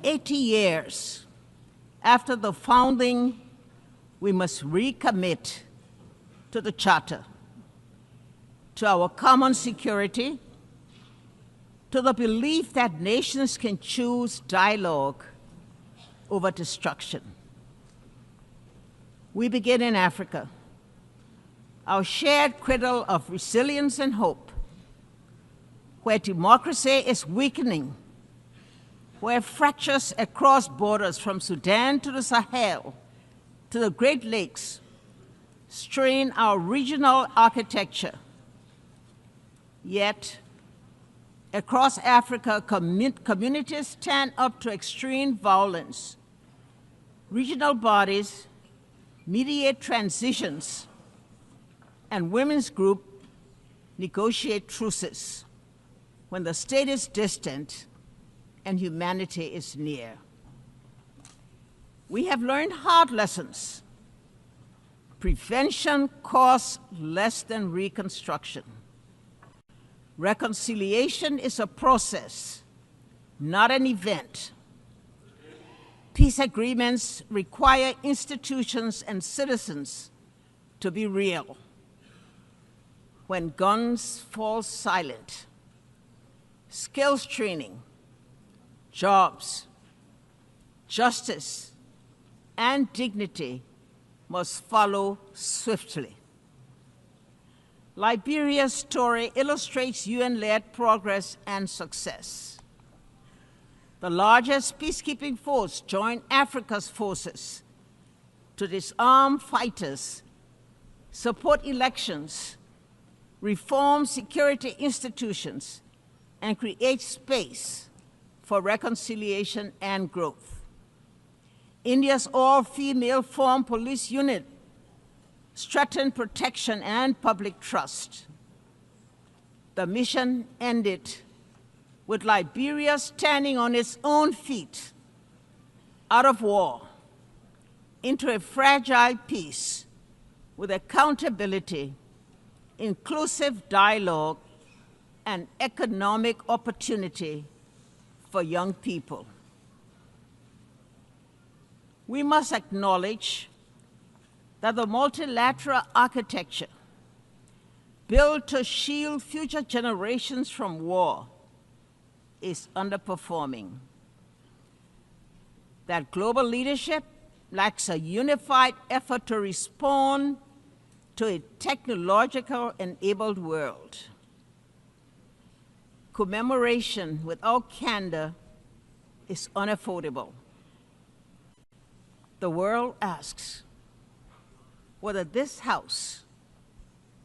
80 years after the founding, we must recommit to the Charter, to our common security, to the belief that nations can choose dialogue over destruction. We begin in Africa, our shared cradle of resilience and hope, where democracy is weakening, where fractures across borders from Sudan to the Sahel to the Great Lakes strain our regional architecture. Yet, across Africa, communities stand up to extreme violence. Regional bodies mediate transitions, and women's groups negotiate truces when the state is distant and humanity is near. We have learned hard lessons. Prevention costs less than reconstruction. Reconciliation is a process, not an event. Peace agreements require institutions and citizens to be real. When guns fall silent, skills training, jobs, justice, and dignity must follow swiftly. Liberia's story illustrates UN-led progress and success. The largest peacekeeping force joined Africa's forces to disarm fighters, support elections, reform security institutions, and create space for reconciliation and growth. India's all-female formed police unit strengthened protection and public trust. The mission ended with Liberia standing on its own feet, out of war, into a fragile peace with accountability, inclusive dialogue, and economic opportunity for young people. We must acknowledge that the multilateral architecture built to shield future generations from war is underperforming. That global leadership lacks a unified effort to respond to a technological-enabled world. Commemoration without candor is unaffordable. The world asks whether this House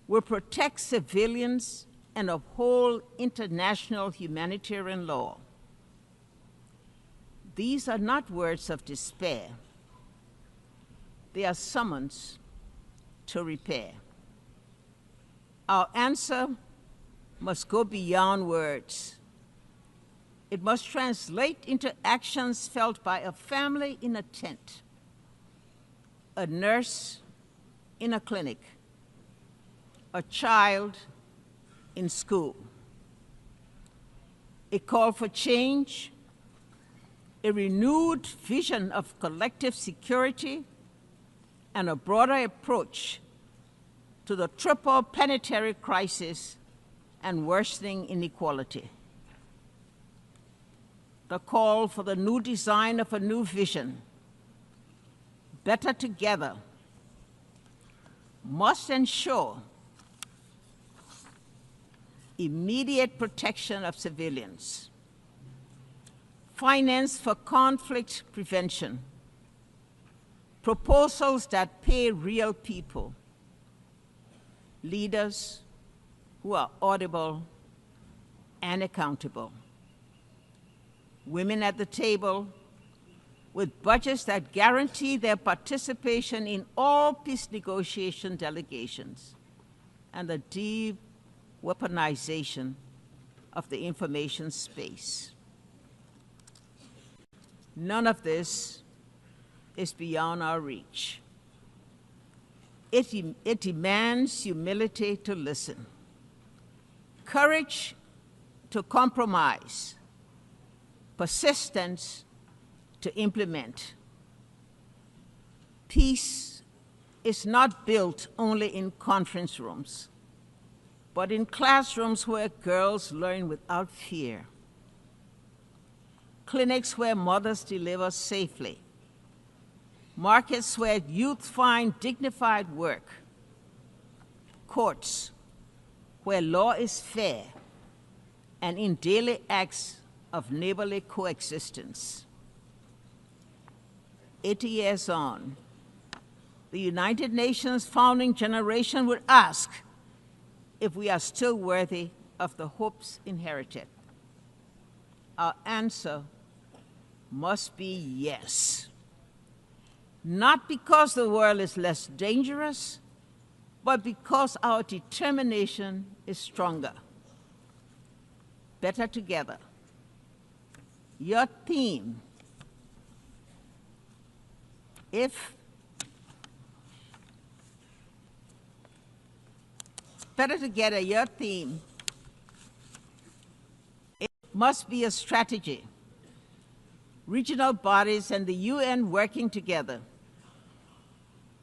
will protect civilians and uphold international humanitarian law. These are not words of despair. They are summons to repair. Our answer must go beyond words. It must translate into actions felt by a family in a tent, a nurse in a clinic, a child in school. A call for change, a renewed vision of collective security, and a broader approach to the triple planetary crisis and worsening inequality. The call for the new design of a new vision, better together, must ensure immediate protection of civilians, finance for conflict prevention, proposals that pay real people, leaders who are audible and accountable, women at the table with budgets that guarantee their participation in all peace negotiation delegations, and the deep weaponization of the information space. None of this is beyond our reach. It demands humility to listen, courage to compromise, persistence to implement. Peace is not built only in conference rooms, but in classrooms where girls learn without fear, clinics where mothers deliver safely, markets where youth find dignified work, courts where law is fair, and in daily acts of neighborly coexistence. 80 years on, the United Nations founding generation would ask if we are still worthy of the hopes inherited. Our answer must be yes. Not because the world is less dangerous, but because our determination is stronger. Better together. Your theme, better together, your theme, it must be a strategy. Regional bodies and the UN working together.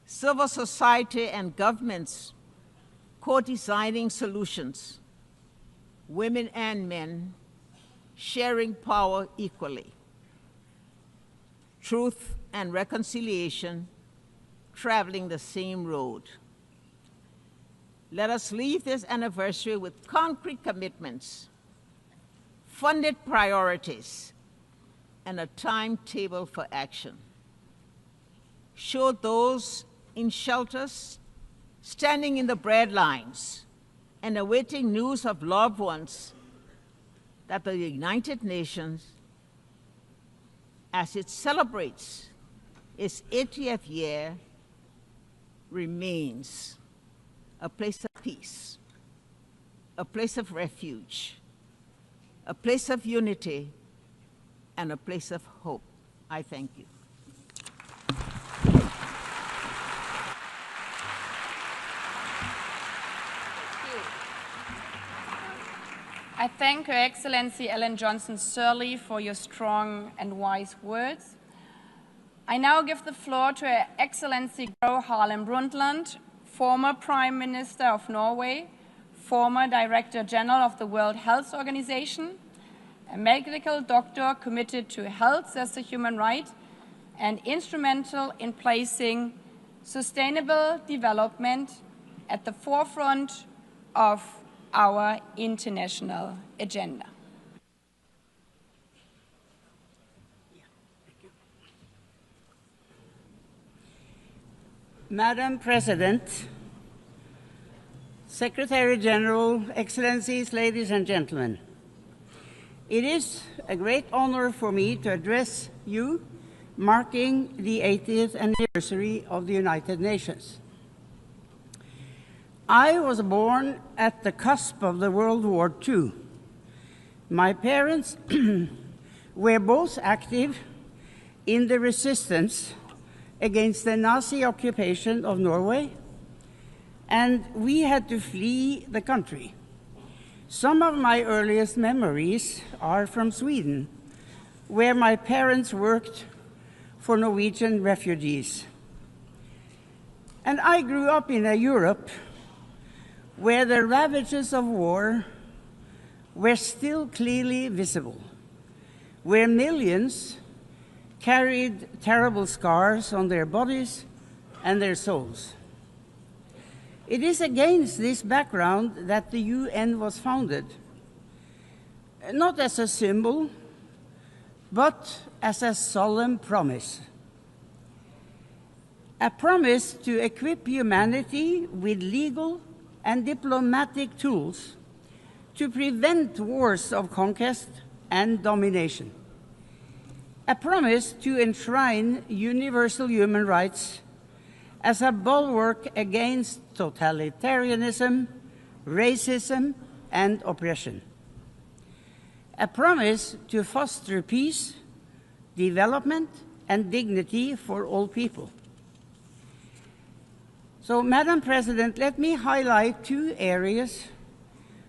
Civil society and governments co-designing solutions. Women and men sharing power equally. Truth and reconciliation traveling the same road. Let us leave this anniversary with concrete commitments, funded priorities, and a timetable for action. Show those in shelters, standing in the bread lines, and awaiting news of loved ones that the United Nations, as it celebrates its 80th year, remains a place of peace, a place of refuge, a place of unity, and a place of hope. I thank you. I thank Her Excellency Ellen Johnson Sirleaf for your strong and wise words. I now give the floor to Her Excellency Gro Harlem Brundtland, former Prime Minister of Norway, former Director General of the World Health Organization, a medical doctor committed to health as a human right, and instrumental in placing sustainable development at the forefront of our international agenda. Madam President, Secretary General, Excellencies, ladies and gentlemen, it is a great honor for me to address you marking the 80th anniversary of the United Nations. I was born at the cusp of the World War II. My parents were both active in the resistance against the Nazi occupation of Norway, and we had to flee the country. Some of my earliest memories are from Sweden, where my parents worked for Norwegian refugees. And I grew up in a Europe where the ravages of war were still clearly visible, where millions carried terrible scars on their bodies and their souls. It is against this background that the UN was founded, not as a symbol, but as a solemn promise. A promise to equip humanity with legal and diplomatic tools to prevent wars of conquest and domination. A promise to enshrine universal human rights as a bulwark against totalitarianism, racism, and oppression. A promise to foster peace, development, and dignity for all people. So, Madam President, let me highlight two areas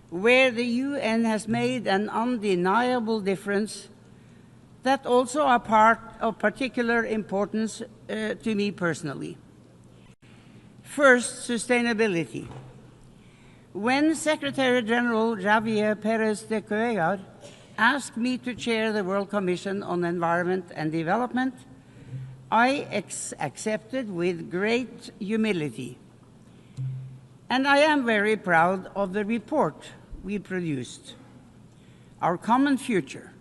where the UN has made an undeniable difference that also are part of particular importance to me personally. First, sustainability. When Secretary General Javier Pérez de Cuéllar asked me to chair the World Commission on Environment and Development, I accepted with great humility. And I am very proud of the report we produced, Our Common Future.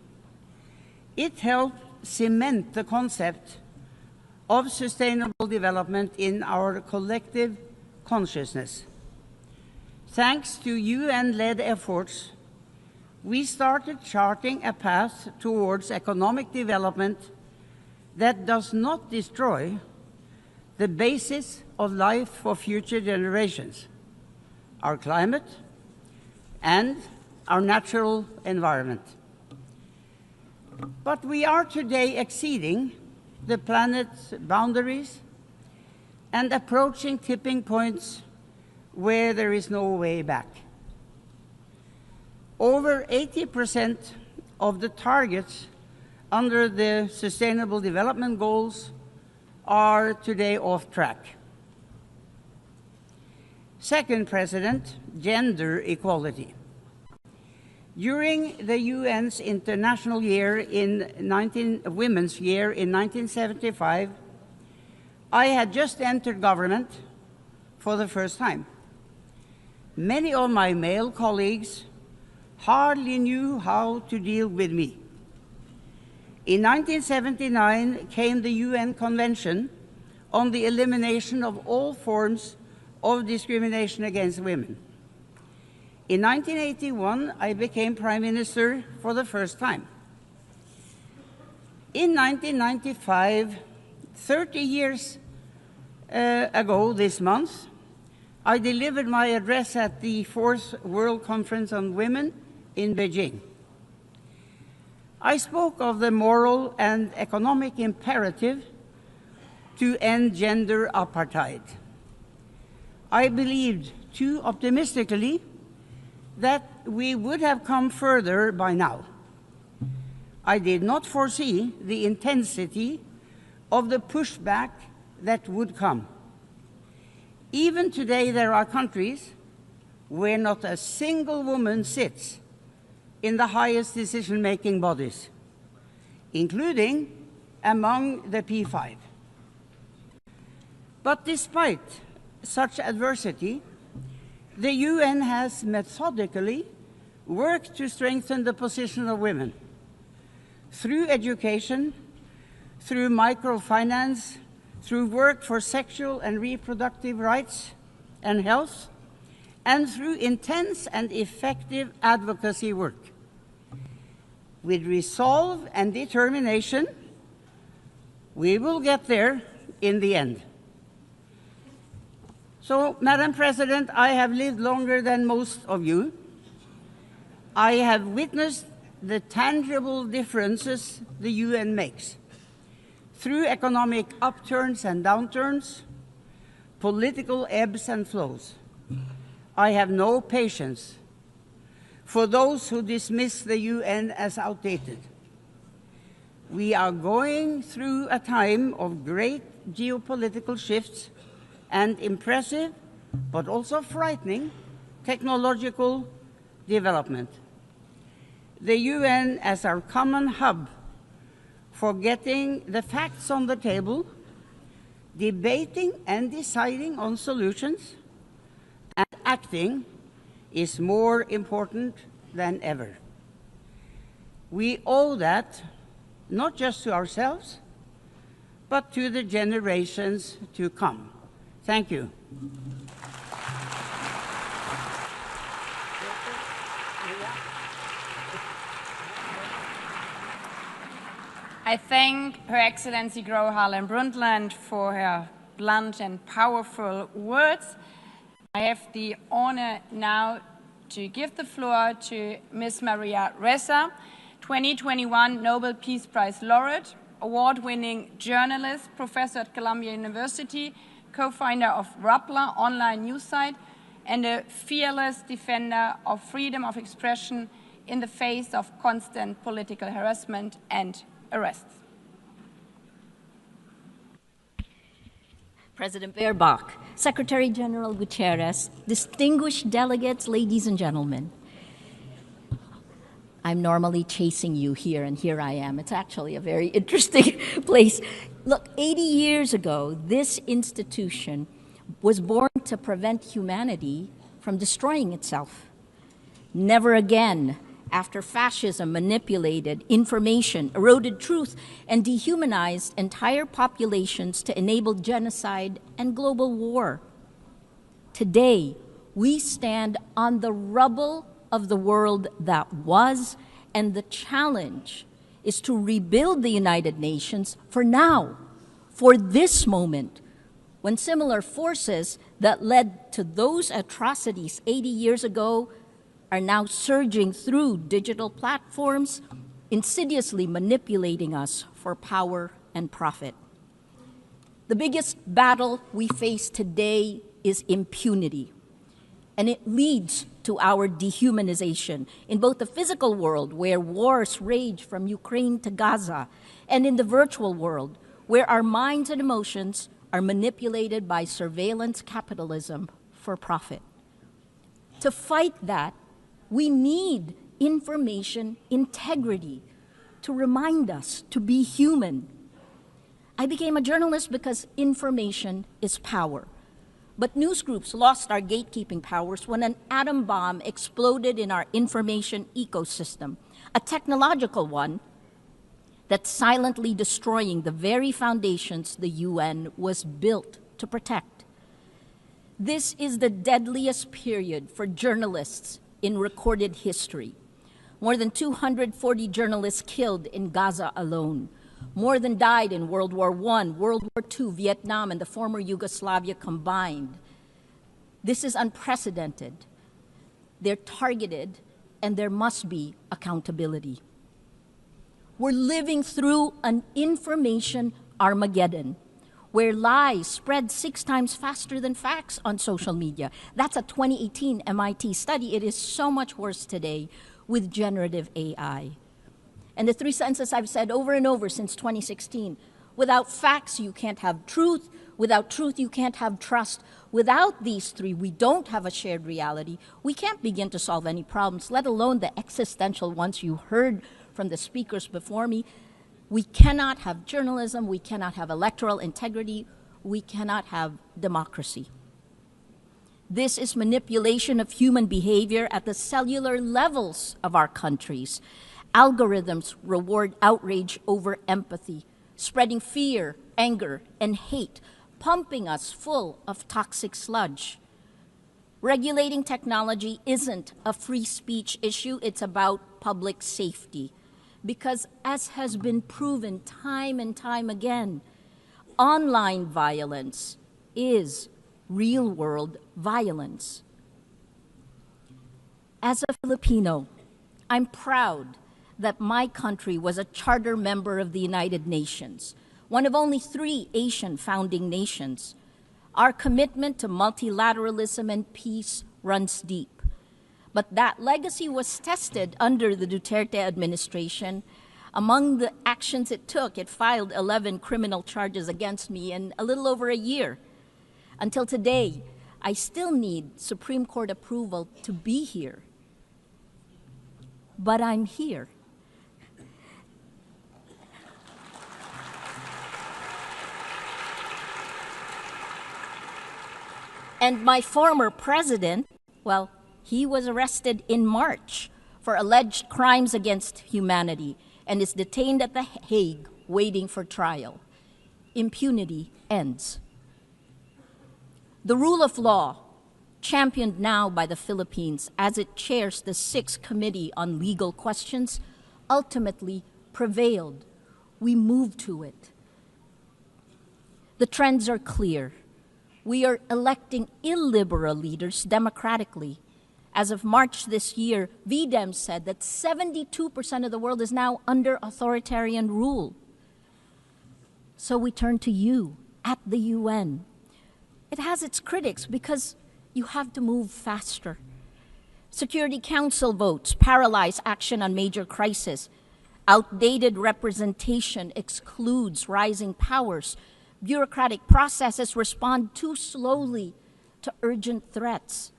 It helped cement the concept of sustainable development in our collective consciousness. Thanks to UN-led efforts, we started charting a path towards economic development that does not destroy the basis of life for future generations, our climate and our natural environment. But we are today exceeding the planet's boundaries and approaching tipping points where there is no way back. Over 80% of the targets under the Sustainable Development Goals are today off track. Second, President, gender equality. During the UN's International Year Women's Year in 1975, I had just entered government for the first time. Many of my male colleagues hardly knew how to deal with me. In 1979 came the UN Convention on the Elimination of All Forms of Discrimination against Women. In 1981, I became Prime Minister for the first time. In 1995, 30 years ago this month, I delivered my address at the 4th World Conference on Women in Beijing. I spoke of the moral and economic imperative to end gender apartheid. I believed too optimistically that we would have come further by now. I did not foresee the intensity of the pushback that would come. Even today, there are countries where not a single woman sits in the highest decision-making bodies, including among the P5. But despite such adversity, the UN has methodically worked to strengthen the position of women through education, through microfinance, through work for sexual and reproductive rights and health, and through intense and effective advocacy work. With resolve and determination, we will get there in the end. So, Madam President, I have lived longer than most of you. I have witnessed the tangible differences the UN makes through economic upturns and downturns, political ebbs and flows. I have no patience for those who dismiss the UN as outdated. We are going through a time of great geopolitical shifts and impressive, but also frightening, technological development. The UN as our common hub for getting the facts on the table, debating and deciding on solutions, and acting is more important than ever. We owe that not just to ourselves, but to the generations to come. Thank you. I thank Her Excellency Gro Harlem Brundtland for her blunt and powerful words. I have the honor now to give the floor to Ms. Maria Ressa, 2021 Nobel Peace Prize laureate, award-winning journalist, professor at Columbia University, co-founder of Rappler online news site, and a fearless defender of freedom of expression in the face of constant political harassment and arrests. President Baerbock, Secretary General Guterres, distinguished delegates, ladies and gentlemen. I'm normally chasing you here, and here I am. It's actually a very interesting place. Look, 80 years ago, this institution was born to prevent humanity from destroying itself. Never again, after fascism manipulated information, eroded truth, and dehumanized entire populations to enable genocide and global war. Today, we stand on the rubble of the world that was, and the challenge is to rebuild the United Nations for now, for this moment, when similar forces that led to those atrocities 80 years ago are now surging through digital platforms, insidiously manipulating us for power and profit. The biggest battle we face today is impunity, and it leads to our dehumanization in both the physical world, where wars rage from Ukraine to Gaza, and in the virtual world, where our minds and emotions are manipulated by surveillance capitalism for profit. To fight that, we need information integrity to remind us to be human. I became a journalist because information is power. But news groups lost our gatekeeping powers when an atom bomb exploded in our information ecosystem, a technological one that's silently destroying the very foundations the UN was built to protect. This is the deadliest period for journalists in recorded history. More than 240 journalists killed in Gaza alone. More than died in World War I, World War II, Vietnam, and the former Yugoslavia combined. This is unprecedented. They're targeted, and there must be accountability. We're living through an information Armageddon, where lies spread 6 times faster than facts on social media. That's a 2018 MIT study. It is so much worse today with generative AI. And the 3 sentences I've said over and over since 2016, without facts, you can't have truth. Without truth, you can't have trust. Without these 3, we don't have a shared reality. We can't begin to solve any problems, let alone the existential ones you heard from the speakers before me. We cannot have journalism, we cannot have electoral integrity, we cannot have democracy. This is manipulation of human behavior at the cellular levels of our countries. Algorithms reward outrage over empathy, spreading fear, anger, and hate, pumping us full of toxic sludge. Regulating technology isn't a free speech issue, it's about public safety. Because as has been proven time and time again, online violence is real-world violence. As a Filipino, I'm proud that my country was a charter member of the United Nations, one of only 3 Asian founding nations. Our commitment to multilateralism and peace runs deep. But that legacy was tested under the Duterte administration. Among the actions it took, it filed 11 criminal charges against me in a little over a year. Until today, I still need Supreme Court approval to be here. But I'm here. And my former president, well, he was arrested in March for alleged crimes against humanity and is detained at The Hague waiting for trial. Impunity ends. The rule of law, championed now by the Philippines as it chairs the 6th Committee on Legal Questions, ultimately prevailed. We moved to it. The trends are clear. We are electing illiberal leaders democratically. As of March this year, VDEM said that 72% of the world is now under authoritarian rule. So we turn to you at the UN. It has its critics because you have to move faster. Security Council votes paralyze action on major crises. Outdated representation excludes rising powers. Bureaucratic processes respond too slowly to urgent threats.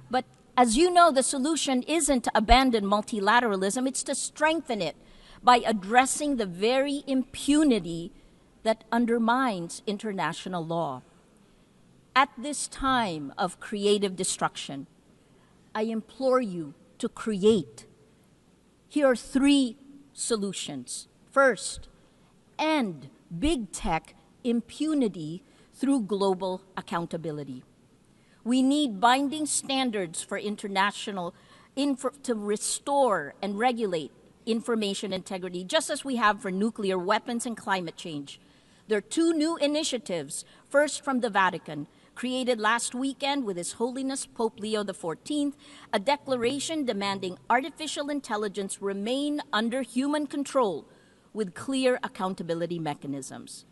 But as you know, the solution isn't to abandon multilateralism, it's to strengthen it by addressing the very impunity that undermines international law. At this time of creative destruction, I implore you to create. Here are 3 solutions. First, end big tech impunity through global accountability. We need binding standards for international to restore and regulate information integrity, just as we have for nuclear weapons and climate change. There are 2 new initiatives, first from the Vatican, created last weekend with His Holiness Pope Leo XIV, a declaration demanding artificial intelligence remain under human control with clear accountability mechanisms.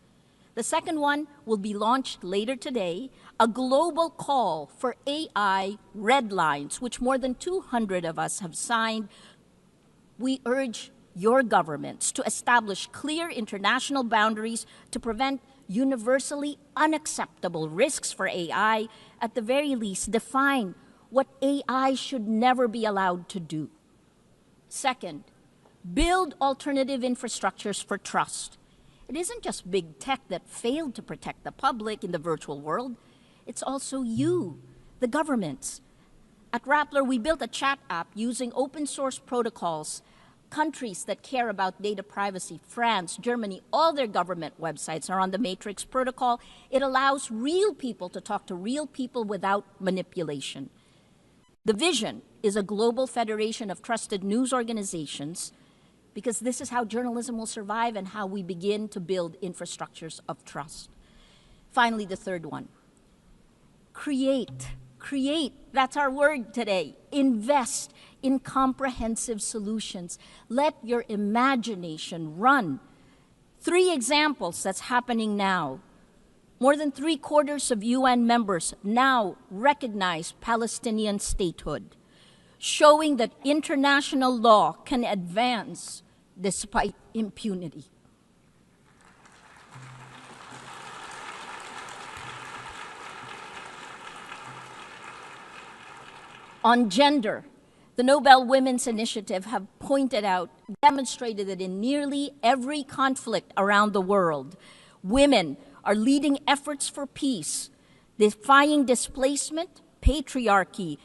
The second one will be launched later today, a global call for AI red lines, which more than 200 of us have signed. We urge your governments to establish clear international boundaries to prevent universally unacceptable risks for AI, at the very least define what AI should never be allowed to do. Second, build alternative infrastructures for trust. It isn't just big tech that failed to protect the public in the virtual world. It's also you, the governments. At Rappler, we built a chat app using open source protocols. Countries that care about data privacy, France, Germany, all their government websites are on the Matrix protocol. It allows real people to talk to real people without manipulation. The vision is a global federation of trusted news organizations, because this is how journalism will survive and how we begin to build infrastructures of trust. Finally, the third one, create. Create, that's our word today. Invest in comprehensive solutions. Let your imagination run. 3 examples that's happening now. More than 3/4 of UN members now recognize Palestinian statehood, showing that international law can advance despite impunity. On gender, the Nobel Women's Initiative have pointed out, demonstrated that in nearly every conflict around the world, women are leading efforts for peace, defying displacement, patriarchy,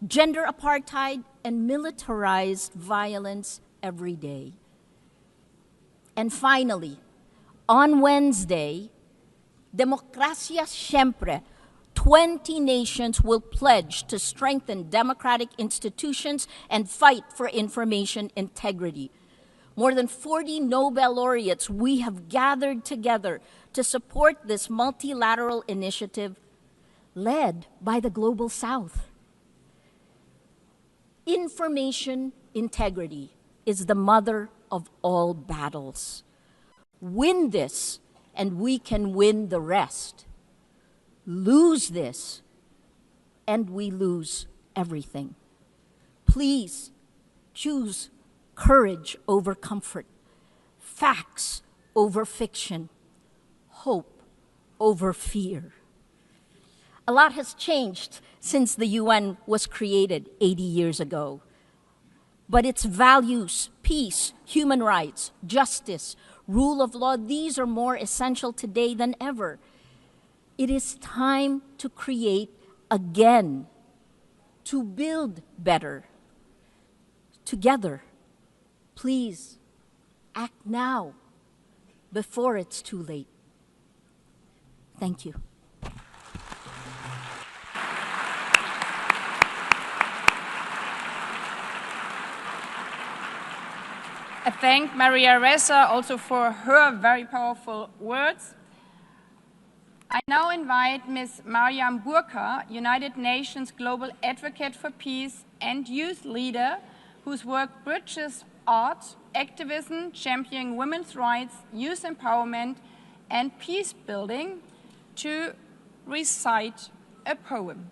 gender apartheid, and militarized violence every day. And finally, on Wednesday, Demokrasya Siyempre, 20 nations will pledge to strengthen democratic institutions and fight for information integrity. More than 40 Nobel laureates we have gathered together to support this multilateral initiative led by the Global South. Information integrity is the mother of all battles. Win this, and we can win the rest. Lose this, and we lose everything. Please choose courage over comfort, facts over fiction, hope over fear. A lot has changed since the UN was created 80 years ago. But its values, peace, human rights, justice, rule of law, these are more essential today than ever. It is time to create again, to build better, together. Please, act now, before it's too late. Thank you. I thank Maria Ressa also for her very powerful words. I now invite Ms. Mariam Burka, United Nations Global Advocate for Peace and youth leader, whose work bridges art, activism, championing women's rights, youth empowerment, and peace building, to recite a poem.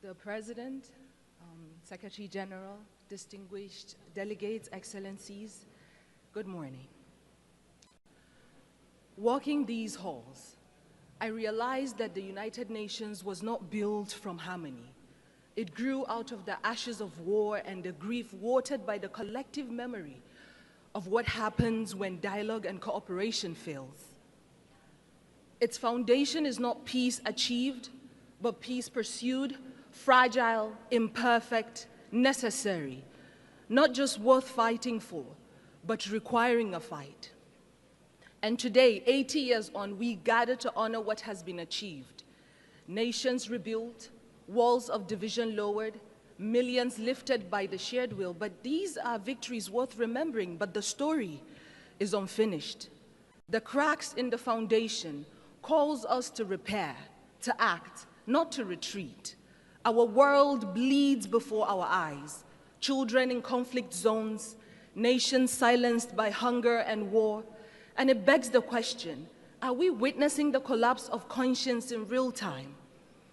The President, Secretary General, distinguished delegates, excellencies, good morning. Walking these halls, I realized that the United Nations was not built from harmony. It grew out of the ashes of war and the grief watered by the collective memory of what happens when dialogue and cooperation fails. Its foundation is not peace achieved, but peace pursued, fragile, imperfect, necessary, not just worth fighting for, but requiring a fight. And today, 80 years on, we gather to honor what has been achieved. Nations rebuilt, walls of division lowered, millions lifted by the shared will. But these are victories worth remembering, but the story is unfinished. The cracks in the foundation calls us to repair, to act, not to retreat. Our world bleeds before our eyes. Children in conflict zones, nations silenced by hunger and war. And it begs the question, are we witnessing the collapse of conscience in real time?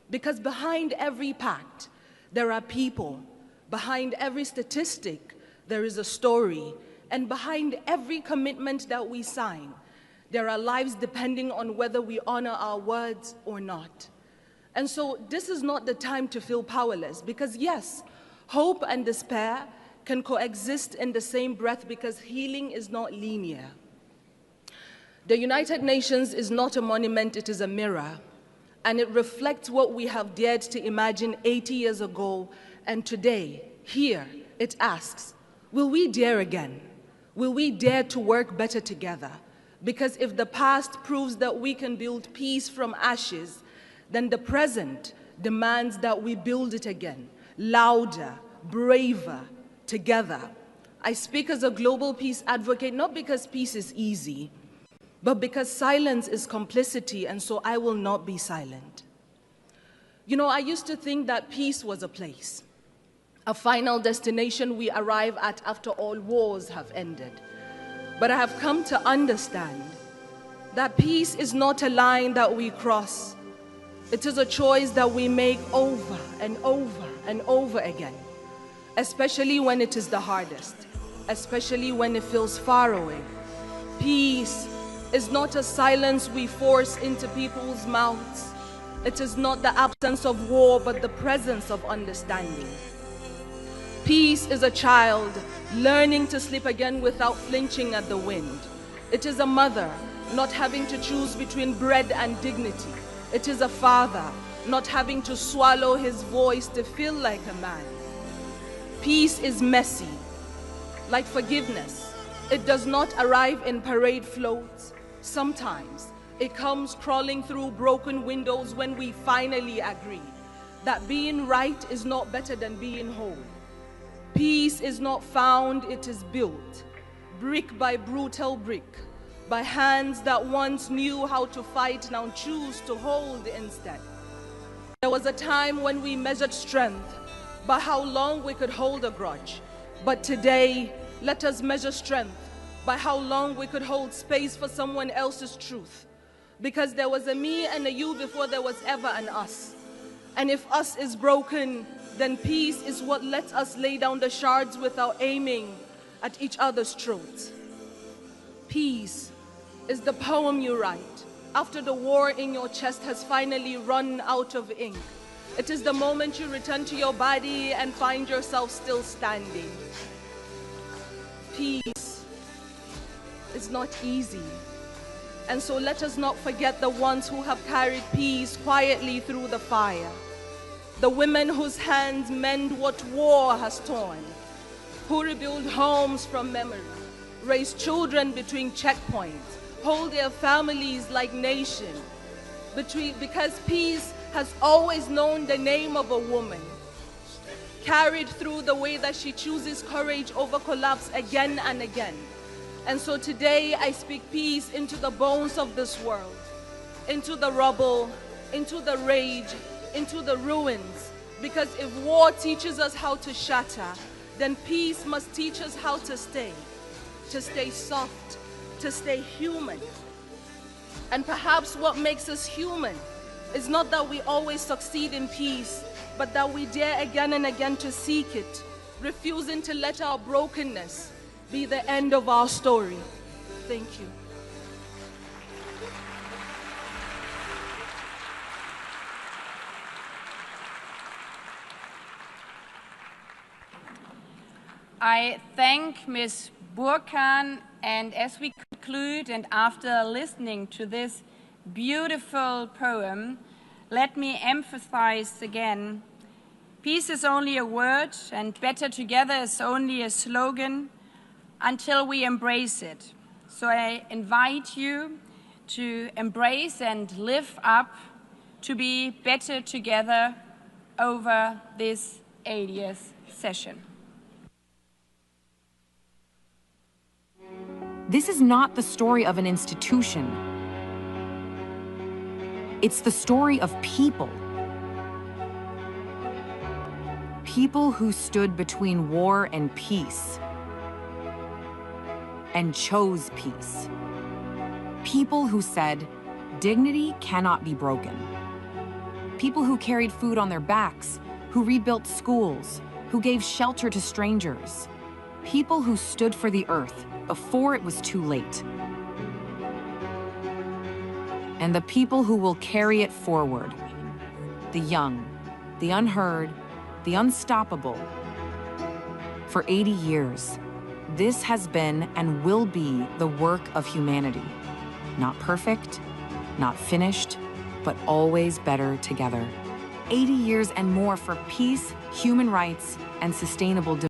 Because behind every pact, there are people. Behind every statistic, there is a story. And behind every commitment that we sign, there are lives depending on whether we honor our words or not. And so this is not the time to feel powerless, because yes, hope and despair can coexist in the same breath because healing is not linear. The United Nations is not a monument, it is a mirror. And it reflects what we have dared to imagine 80 years ago. And today, here, it asks, will we dare again? Will we dare to work better together? Because if the past proves that we can build peace from ashes, then the present demands that we build it again, louder, braver, together. I speak as a global peace advocate, not because peace is easy, but because silence is complicity, and so I will not be silent. You know, I used to think that peace was a place, a final destination we arrive at after all wars have ended. But I have come to understand that peace is not a line that we cross. It is a choice that we make over and over and over again, especially when it is the hardest, especially when it feels far away. Peace is not a silence we force into people's mouths. It is not the absence of war, but the presence of understanding. Peace is a child learning to sleep again without flinching at the wind. It is a mother not having to choose between bread and dignity. It is a father not having to swallow his voice to feel like a man. Peace is messy, like forgiveness. It does not arrive in parade floats. Sometimes it comes crawling through broken windows when we finally agree that being right is not better than being whole. Peace is not found, it is built, brick by brutal brick, by hands that once knew how to fight, now choose to hold instead. There was a time when we measured strength by how long we could hold a grudge. But today, let us measure strength by how long we could hold space for someone else's truth. Because there was a me and a you before there was ever an us. And if us is broken, then peace is what lets us lay down the shards without aiming at each other's throats. Peace is the poem you write after the war in your chest has finally run out of ink. It is the moment you return to your body and find yourself still standing. Peace is not easy. And so let us not forget the ones who have carried peace quietly through the fire. The women whose hands mend what war has torn, who rebuild homes from memory, raise children between checkpoints, hold their families like nations. Because peace has always known the name of a woman, carried through the way that she chooses courage over collapse again and again. And so today I speak peace into the bones of this world, into the rubble, into the rage, into the ruins. Because if war teaches us how to shatter, then peace must teach us how to stay soft, to stay human. And perhaps what makes us human is not that we always succeed in peace, but that we dare again and again to seek it, refusing to let our brokenness be the end of our story. Thank you. I thank Ms. Burkhan, and as we conclude and after listening to this beautiful poem, let me emphasize again, peace is only a word and better together is only a slogan until we embrace it. So I invite you to embrace and live up to be better together over this 80th session. This is not the story of an institution. It's the story of people. People who stood between war and peace and chose peace. People who said, dignity cannot be broken. People who carried food on their backs, who rebuilt schools, who gave shelter to strangers. People who stood for the earth before it was too late. And the people who will carry it forward. The young, the unheard, the unstoppable. For 80 years, this has been and will be the work of humanity. Not perfect, not finished, but always better together. 80 years and more for peace, human rights, and sustainable development.